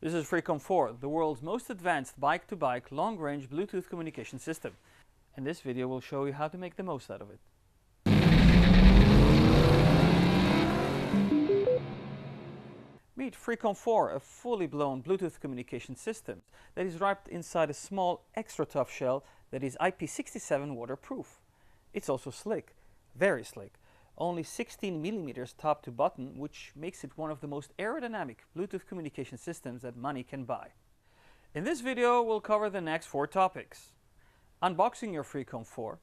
This is Freecom 4, the world's most advanced bike-to-bike long-range Bluetooth communication system. And this video will show you how to make the most out of it. Meet Freecom 4, a fully blown Bluetooth communication system that is wrapped inside a small extra tough shell that is IP67 waterproof. It's also slick, very slick. Only 16 millimeters top to bottom, which makes it one of the most aerodynamic Bluetooth communication systems that money can buy. In this video, we'll cover the next 4 topics. Unboxing your Freecom 4,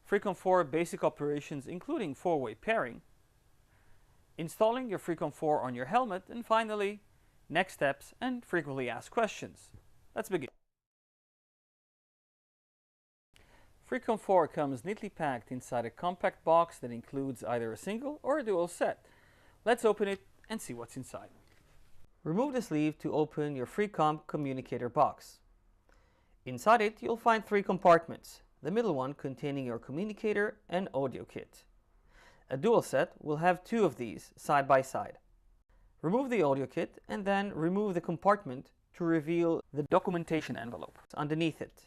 Freecom 4 basic operations including 4-way pairing, installing your Freecom 4 on your helmet, and finally, next steps and frequently asked questions. Let's begin. Freecom 4 comes neatly packed inside a compact box that includes either a single or a dual set. Let's open it and see what's inside. Remove the sleeve to open your Freecom communicator box. Inside it, you'll find 3 compartments, the middle one containing your communicator and audio kit. A dual set will have 2 of these side by side. Remove the audio kit and then remove the compartment to reveal the documentation envelope underneath it.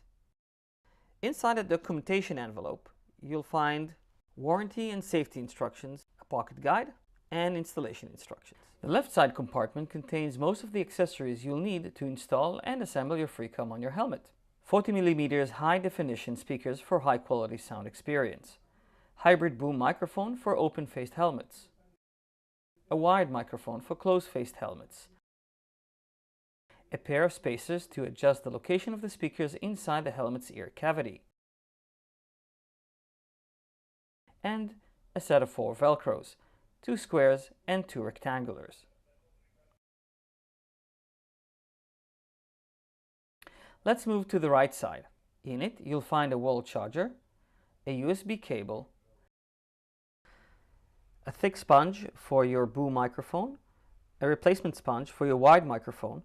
Inside the documentation envelope, you'll find warranty and safety instructions, a pocket guide, and installation instructions. The left side compartment contains most of the accessories you'll need to install and assemble your Freecom on your helmet. 40mm high-definition speakers for high-quality sound experience. Hybrid boom microphone for open-faced helmets. A wide microphone for closed-faced helmets. A pair of spacers to adjust the location of the speakers inside the helmet's ear cavity. And a set of 4 velcros, 2 squares and 2 rectangulars. Let's move to the right side. In it, you'll find a wall charger, a USB cable, a thick sponge for your boom microphone, a replacement sponge for your wide microphone,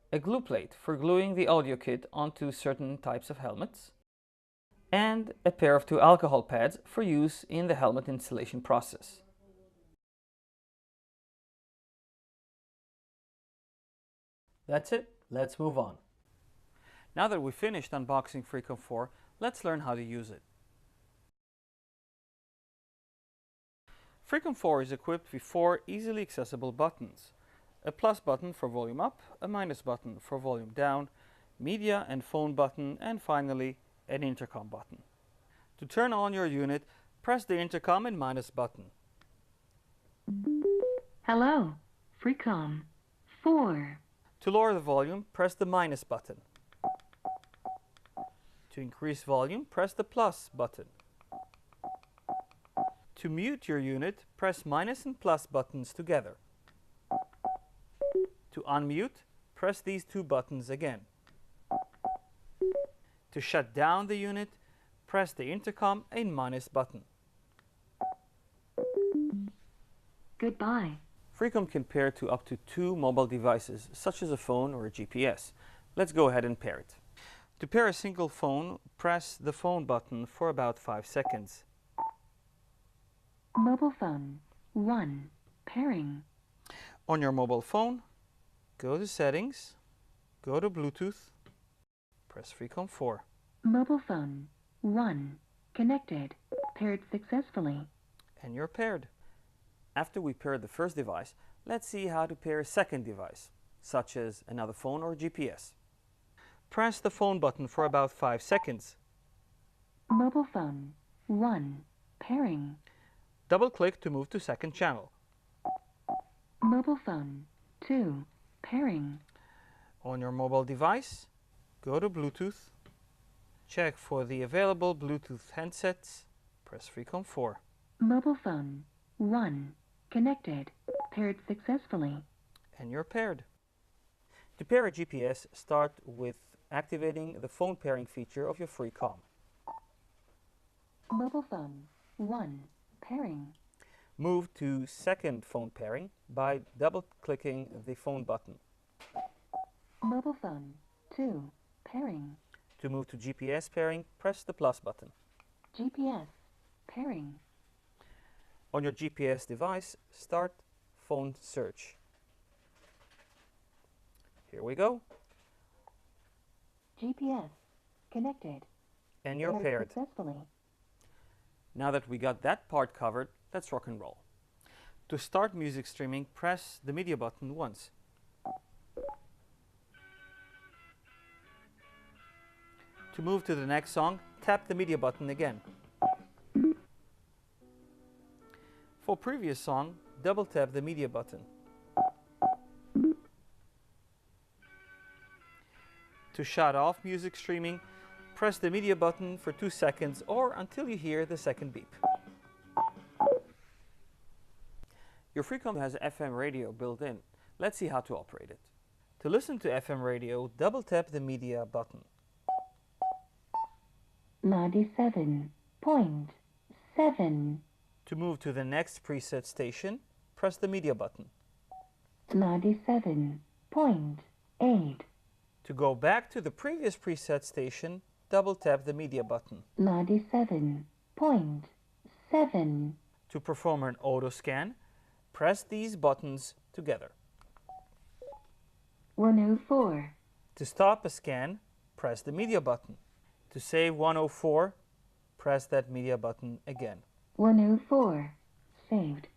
a glue plate for gluing the audio kit onto certain types of helmets, and a pair of 2 alcohol pads for use in the helmet installation process. That's it, let's move on. Now that we've finished unboxing Freecom 4, let's learn how to use it. Freecom 4 is equipped with 4 easily accessible buttons. A plus button for volume up, a minus button for volume down, media and phone button, and finally an intercom button. To turn on your unit, press the intercom and minus button. Hello, Freecom 4. To lower the volume, press the minus button. To increase volume, press the plus button. To mute your unit, press minus and plus buttons together. To unmute, press these 2 buttons again. To shut down the unit, press the intercom and minus button. Goodbye. Freecom can pair to up to 2 mobile devices, such as a phone or a GPS. Let's go ahead and pair it. To pair a single phone, press the phone button for about 5 seconds. Mobile phone 1. Pairing. On your mobile phone, go to Settings, go to Bluetooth, press Freecom 4. Mobile phone 1. Connected. Paired successfully. And you're paired. After we paired the first device, let's see how to pair a second device, such as another phone or GPS. Press the phone button for about 5 seconds. Mobile phone 1. Pairing. Double-click to move to second channel. Mobile phone 2. Pairing. On your mobile device, go to Bluetooth, check for the available Bluetooth handsets, press Freecom 4. Mobile phone 1. Connected. Paired successfully. And you're paired. To pair a GPS, start with activating the phone pairing feature of your Freecom. Mobile phone 1. Pairing. Move to second phone pairing by double-clicking the phone button. Mobile phone 2. Pairing. To move to GPS pairing, press the plus button. GPS. Pairing. On your GPS device, start phone search. Here we go. GPS connected. And you're paired. Successfully. Now that we got that part covered, let's rock and roll. To start music streaming, press the media button once. To move to the next song, tap the media button again. For previous song, double tap the media button. To shut off music streaming, press the media button for 2 seconds or until you hear the second beep. Your Freecom has FM radio built in. Let's see how to operate it. To listen to FM radio, double tap the media button. 97.7. To move to the next preset station, press the media button. 97.8. To go back to the previous preset station, double tap the media button. 97.7. To perform an auto scan, press these buttons together. 104. To stop a scan, press the media button. To save 104, press that media button again. 104. Saved.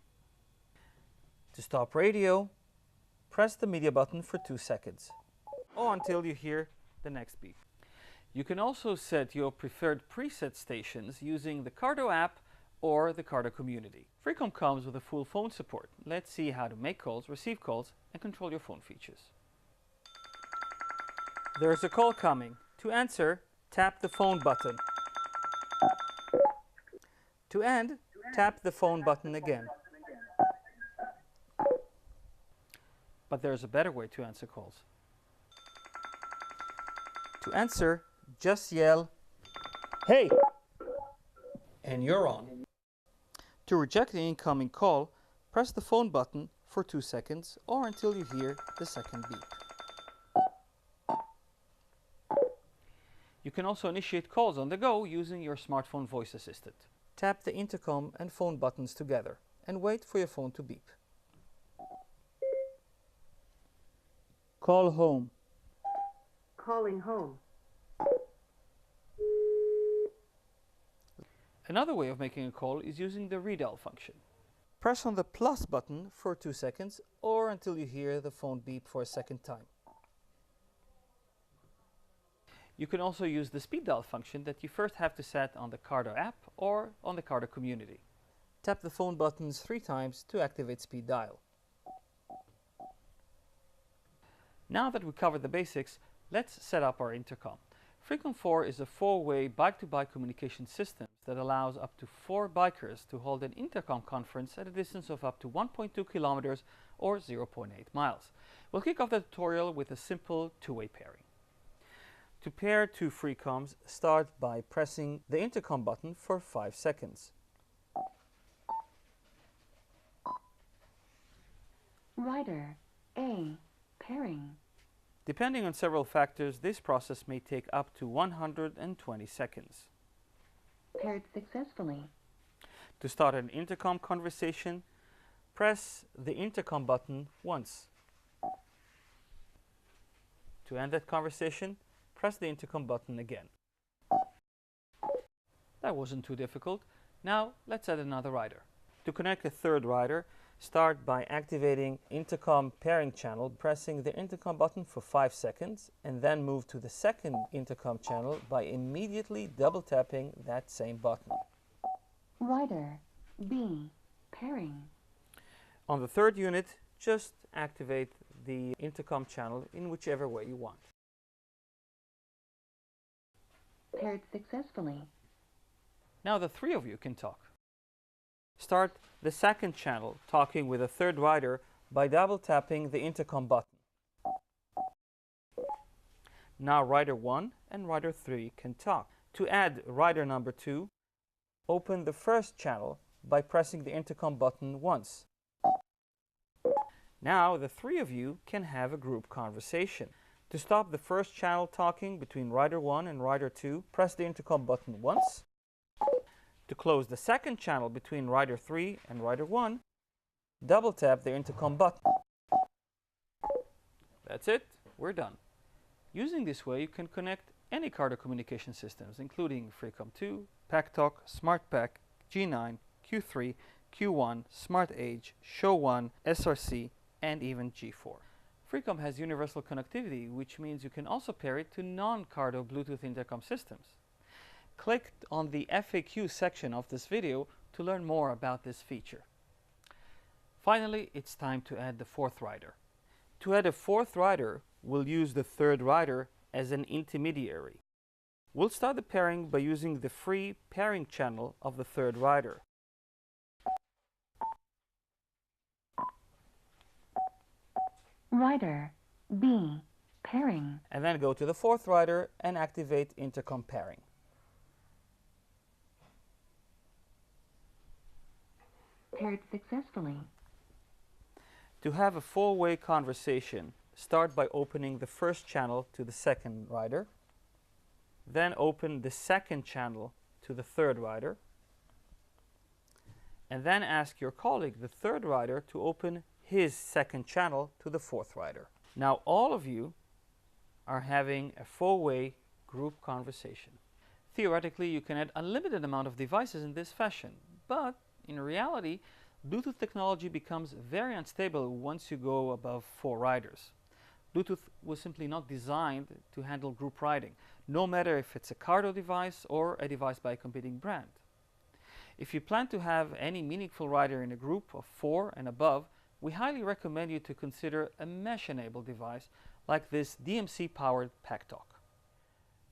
To stop radio, press the media button for 2 seconds, or until you hear the next beep. You can also set your preferred preset stations using the Cardo app or the Cardo community. Freecom comes with a full phone support. Let's see how to make calls, receive calls, and control your phone features. There's a call coming. To answer, tap the phone button. To end, tap the phone button again. But there's a better way to answer calls. To answer, just yell, "Hey!" and you're on. To reject the incoming call, press the phone button for 2 seconds or until you hear the second beep. You can also initiate calls on the go using your smartphone voice assistant. Tap the intercom and phone buttons together and wait for your phone to beep. Call home. Calling home. Another way of making a call is using the redial function. Press on the plus button for 2 seconds or until you hear the phone beep for a second time. You can also use the speed dial function that you first have to set on the Cardo app or on the Cardo community. Tap the phone buttons 3 times to activate speed dial. Now that we covered the basics, let's set up our intercom. Freecom 4 is a 4-way bike-to-bike communication system that allows up to 4 bikers to hold an intercom conference at a distance of up to 1.2 kilometers or 0.8 miles. We'll kick off the tutorial with a simple 2-way pairing. To pair 2 Freecoms, start by pressing the intercom button for 5 seconds. Rider A. Pairing. Depending on several factors, this process may take up to 120 seconds. Paired successfully. To start an intercom conversation, press the intercom button once. To end that conversation, press the intercom button again. That wasn't too difficult. Now let's add another rider. To connect a third rider, start by activating intercom pairing channel, pressing the intercom button for 5 seconds, and then move to the second intercom channel by immediately double tapping that same button. Rider B. Pairing. On the third unit, just activate the intercom channel in whichever way you want. Paired successfully. Now the 3 of you can talk. Start the second channel talking with a third rider by double tapping the intercom button. Now rider 1 and rider 3 can talk. To add rider number 2, open the first channel by pressing the intercom button once. Now the 3 of you can have a group conversation. To stop the first channel talking between rider 1 and rider 2, press the intercom button once. To close the second channel between rider 3 and rider 1, double tap the intercom button. That's it. we're done. Using this way, you can connect any Cardo communication systems, including Freecom 2, PackTalk, SmartPack, G9, Q3, Q1, SmartEdge, Show1, SRC, and even G4. Freecom has universal connectivity, which means you can also pair it to non-Cardo Bluetooth intercom systems. Click on the FAQ section of this video to learn more about this feature. Finally, it's time to add the fourth rider. To add a fourth rider, we'll use the third rider as an intermediary. We'll start the pairing by using the free pairing channel of the third rider. Rider B pairing. And then go to the fourth rider and activate intercom pairing. Paired successfully. To have a four-way conversation, start by opening the first channel to the second rider, then open the second channel to the third rider, and then ask your colleague, the third rider, to open his second channel to the fourth rider. Now all of you are having a four-way group conversation. Theoretically, you can add unlimited amount of devices in this fashion, but in reality, Bluetooth technology becomes very unstable once you go above 4 riders. Bluetooth was simply not designed to handle group riding, no matter if it's a Cardo device or a device by a competing brand. If you plan to have any meaningful rider in a group of 4 and above, we highly recommend you to consider a mesh-enabled device like this DMC-powered PackTalk.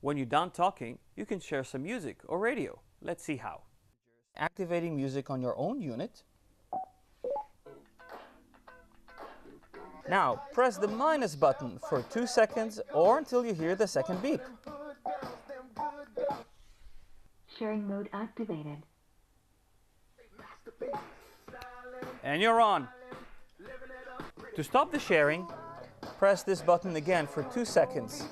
When you're done talking, you can share some music or radio. Let's see how. Activating music on your own unit. Now, press the minus button for 2 seconds or until you hear the second beep. Sharing mode activated. And you're on. To stop the sharing, press this button again for 2 seconds.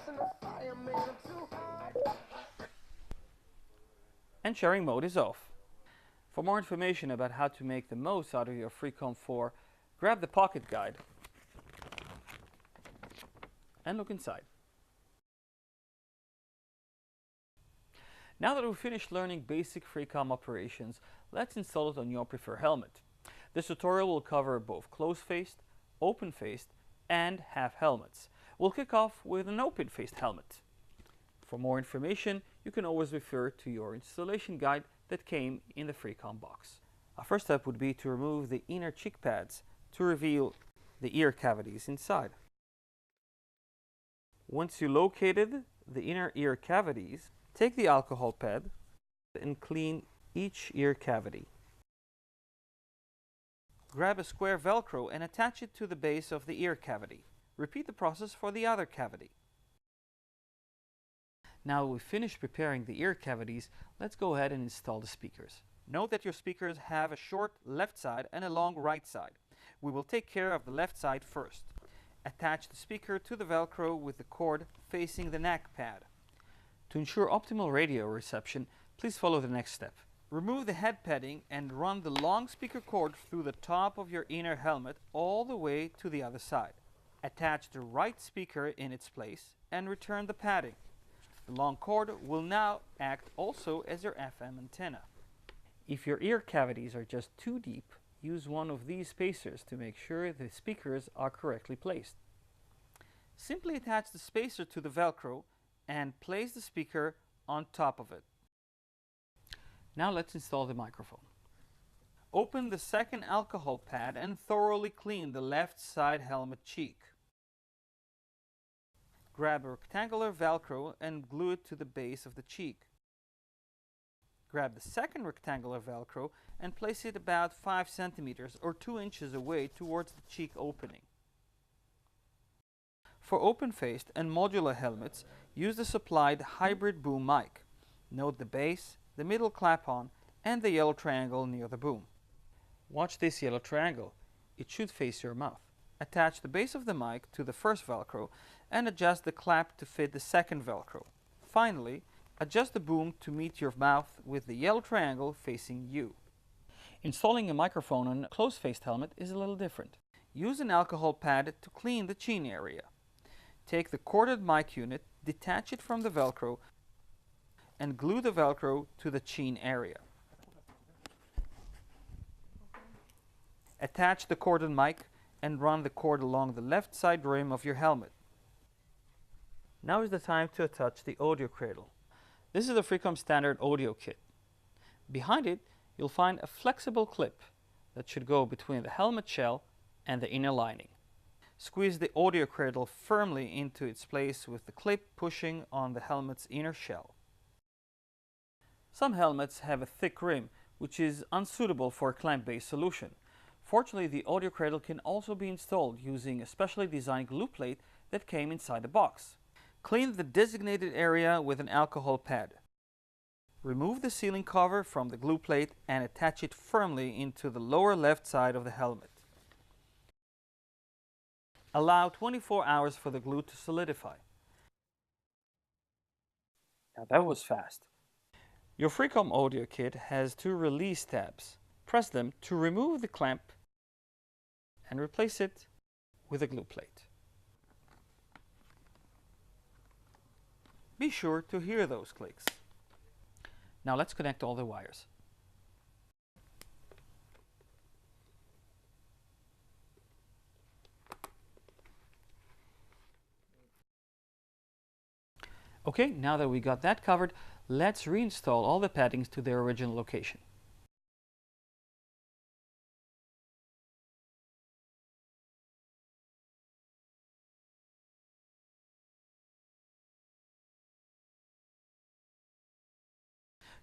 And sharing mode is off. For more information about how to make the most out of your Freecom 4, grab the pocket guide and look inside. Now that we've finished learning basic Freecom operations, let's install it on your preferred helmet. This tutorial will cover both closed-faced, open-faced, and half helmets. We'll kick off with an open-faced helmet. For more information, you can always refer to your installation guide that came in the Freecom box. Our first step would be to remove the inner cheek pads to reveal the ear cavities inside. Once you located the inner ear cavities, take the alcohol pad and clean each ear cavity. Grab a square Velcro and attach it to the base of the ear cavity. Repeat the process for the other cavity. Now we've finished preparing the ear cavities, let's go ahead and install the speakers. Note that your speakers have a short left side and a long right side. We will take care of the left side first. Attach the speaker to the Velcro with the cord facing the neck pad. To ensure optimal radio reception, please follow the next step. Remove the head padding and run the long speaker cord through the top of your inner helmet all the way to the other side. Attach the right speaker in its place and return the padding. The long cord will now act also as your FM antenna. If your ear cavities are just too deep, use one of these spacers to make sure the speakers are correctly placed. Simply attach the spacer to the Velcro and place the speaker on top of it. Now let's install the microphone. Open the second alcohol pad and thoroughly clean the left side helmet cheek. Grab a rectangular Velcro and glue it to the base of the cheek. Grab the second rectangular Velcro and place it about 5 centimeters or 2 inches away towards the cheek opening. For open-faced and modular helmets, use the supplied hybrid boom mic. Note the base, the middle clap-on, and the yellow triangle near the boom. Watch this yellow triangle. It should face your mouth. Attach the base of the mic to the first Velcro and adjust the clap to fit the second Velcro. Finally, adjust the boom to meet your mouth with the yellow triangle facing you. Installing a microphone on a closed-faced helmet is a little different. Use an alcohol pad to clean the chin area. take the corded mic unit, detach it from the Velcro, and glue the Velcro to the chin area. Attach the corded mic and run the cord along the left side rim of your helmet. Now is the time to attach the audio cradle. This is the Freecom standard audio kit. Behind it, you'll find a flexible clip that should go between the helmet shell and the inner lining. Squeeze the audio cradle firmly into its place with the clip pushing on the helmet's inner shell. Some helmets have a thick rim, which is unsuitable for a clamp-based solution. Fortunately, the audio cradle can also be installed using a specially designed glue plate that came inside the box. Clean the designated area with an alcohol pad. Remove the sealing cover from the glue plate and attach it firmly into the lower left side of the helmet. Allow 24 hours for the glue to solidify. Now that was fast. Your Freecom audio kit has two release tabs. Press them to remove the clamp and replace it with a glue plate. Be sure to hear those clicks. Now let's connect all the wires. Okay, now that we got that covered, let's reinstall all the paddings to their original location.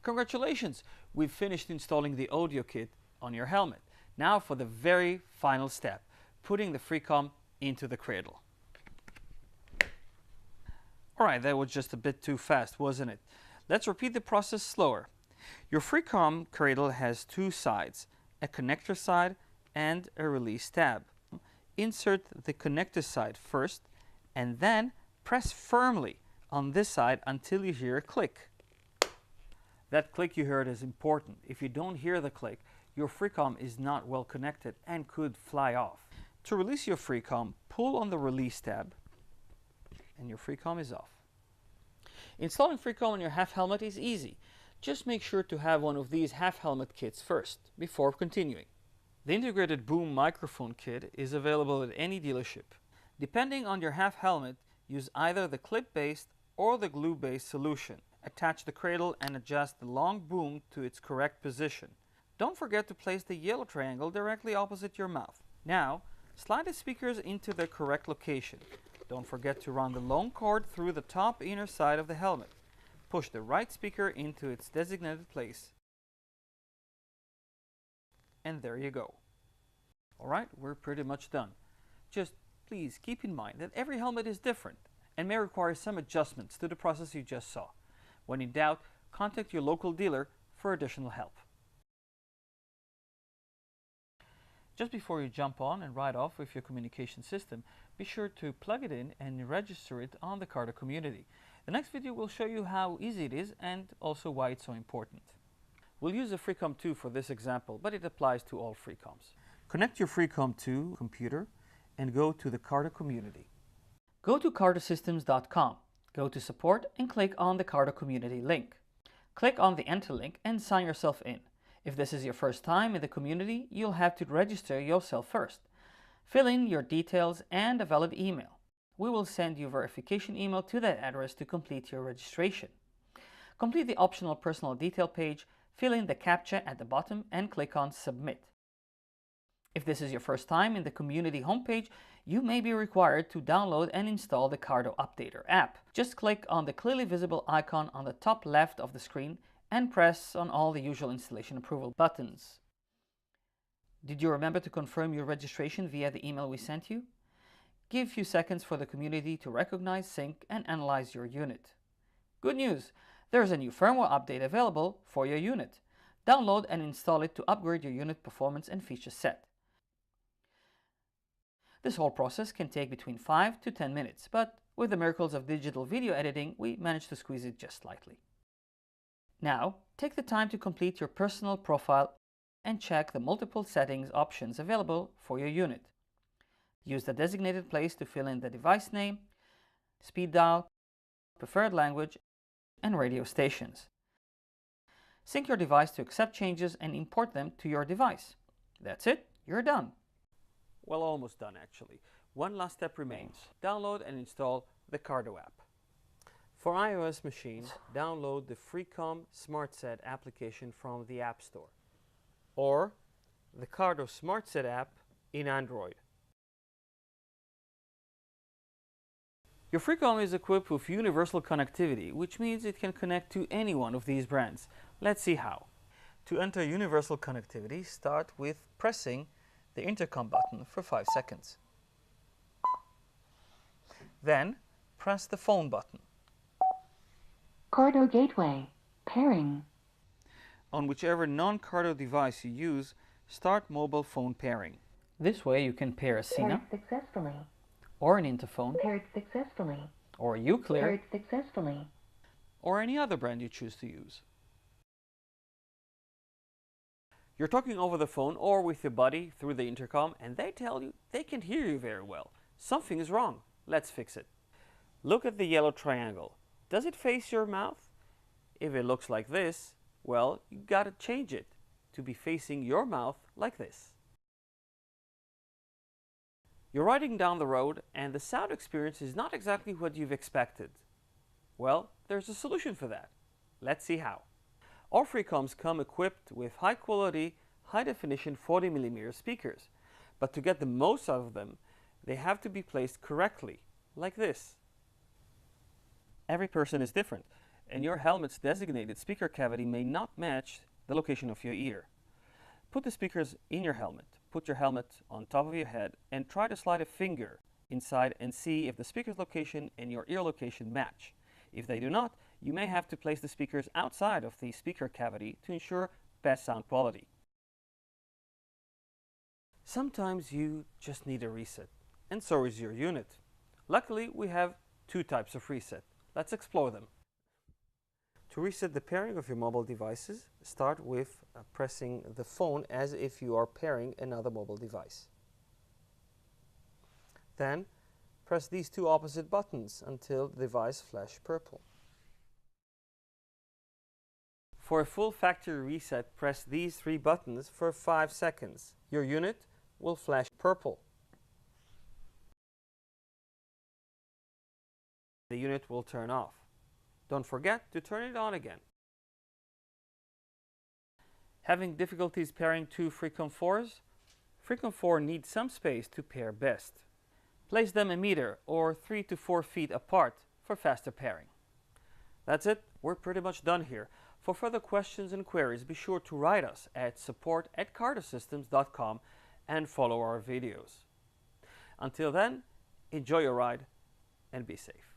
Congratulations! We've finished installing the audio kit on your helmet. Now for the very final step, putting the Freecom into the cradle. Alright, that was just a bit too fast, wasn't it? Let's repeat the process slower. Your Freecom cradle has two sides, a connector side and a release tab. Insert the connector side first and then press firmly on this side until you hear a click. That click you heard is important. If you don't hear the click, your Freecom is not well connected and could fly off. To release your Freecom, pull on the release tab and your Freecom is off. Installing Freecom on your half helmet is easy. Just make sure to have one of these half helmet kits first before continuing. The integrated boom microphone kit is available at any dealership. Depending on your half helmet, use either the clip-based or the glue-based solution. Attach the cradle and adjust the long boom to its correct position. Don't forget to place the yellow triangle directly opposite your mouth. Now, slide the speakers into their correct location. Don't forget to run the long cord through the top inner side of the helmet. Push the right speaker into its designated place. And there you go. Alright, we're pretty much done. Just please keep in mind that every helmet is different and may require some adjustments to the process you just saw. When in doubt, contact your local dealer for additional help. Just before you jump on and ride off with your communication system, be sure to plug it in and register it on the Cardo community. The next video will show you how easy it is and also why it's so important. We'll use a Freecom 2 for this example, but it applies to all Freecoms. Connect your Freecom 2 computer and go to the Cardo community. Go to cardosystems.com. Go to support and click on the Cardo community link. Click on the enter link and sign yourself in. If this is your first time in the community, you'll have to register yourself first. Fill in your details and a valid email. We will send you a verification email to that address to complete your registration. Complete the optional personal detail page, fill in the CAPTCHA at the bottom and click on Submit. If this is your first time in the community homepage, you may be required to download and install the Cardo Updater app. Just click on the clearly visible icon on the top left of the screen and press on all the usual installation approval buttons. Did you remember to confirm your registration via the email we sent you? Give a few seconds for the community to recognize, sync, and analyze your unit. Good news! There's a new firmware update available for your unit. Download and install it to upgrade your unit performance and feature set. This whole process can take between 5 to 10 minutes, but with the miracles of digital video editing, we managed to squeeze it just slightly. Now, take the time to complete your personal profile and check the multiple settings options available for your unit. Use the designated place to fill in the device name, speed dial, preferred language, and radio stations. Sync your device to accept changes and import them to your device. That's it, you're done. Well, almost done actually. One last step remains. Download and install the Cardo app. For iOS machines, download the Freecom SmartSet application from the App Store, or the Cardo SmartSet app in Android. Your Freecom is equipped with universal connectivity, which means it can connect to any one of these brands. Let's see how. To enter universal connectivity, start with pressing the Intercom button for 5 seconds. Then, press the phone button. Cardo Gateway. Pairing. On whichever non-Cardo device you use, start mobile phone pairing. This way you can pair a Sina, Paired successfully. or an Interphone, Paired successfully. or a Uclear, Paired successfully. or any other brand you choose to use. You're talking over the phone or with your buddy through the intercom, and they tell you they can hear you very well. Something is wrong. Let's fix it. Look at the yellow triangle. Does it face your mouth? If it looks like this, well, you gotta change it to be facing your mouth like this. You're riding down the road and the sound experience is not exactly what you've expected. Well, there's a solution for that. Let's see how. All Freecoms come equipped with high quality, high definition 40mm speakers, but to get the most out of them, they have to be placed correctly, like this. Every person is different, and your helmet's designated speaker cavity may not match the location of your ear. Put the speakers in your helmet, put your helmet on top of your head, and try to slide a finger inside and see if the speaker's location and your ear location match. If they do not, you may have to place the speakers outside of the speaker cavity to ensure best sound quality. Sometimes you just need a reset, and so is your unit. Luckily, we have 2 types of reset. Let's explore them. To reset the pairing of your mobile devices, start with pressing the phone as if you are pairing another mobile device. Then, press these 2 opposite buttons until the device flashes purple. For a full factory reset, press these 3 buttons for 5 seconds. Your unit will flash purple. The unit will turn off. Don't forget to turn it on again. Having difficulties pairing 2 Freecom 4s? Freecom 4 needs some space to pair best. Place them a meter or 3 to 4 feet apart for faster pairing. That's it, we're pretty much done here. For further questions and queries, be sure to write us at support@cardosystems.com and follow our videos. Until then, enjoy your ride and be safe.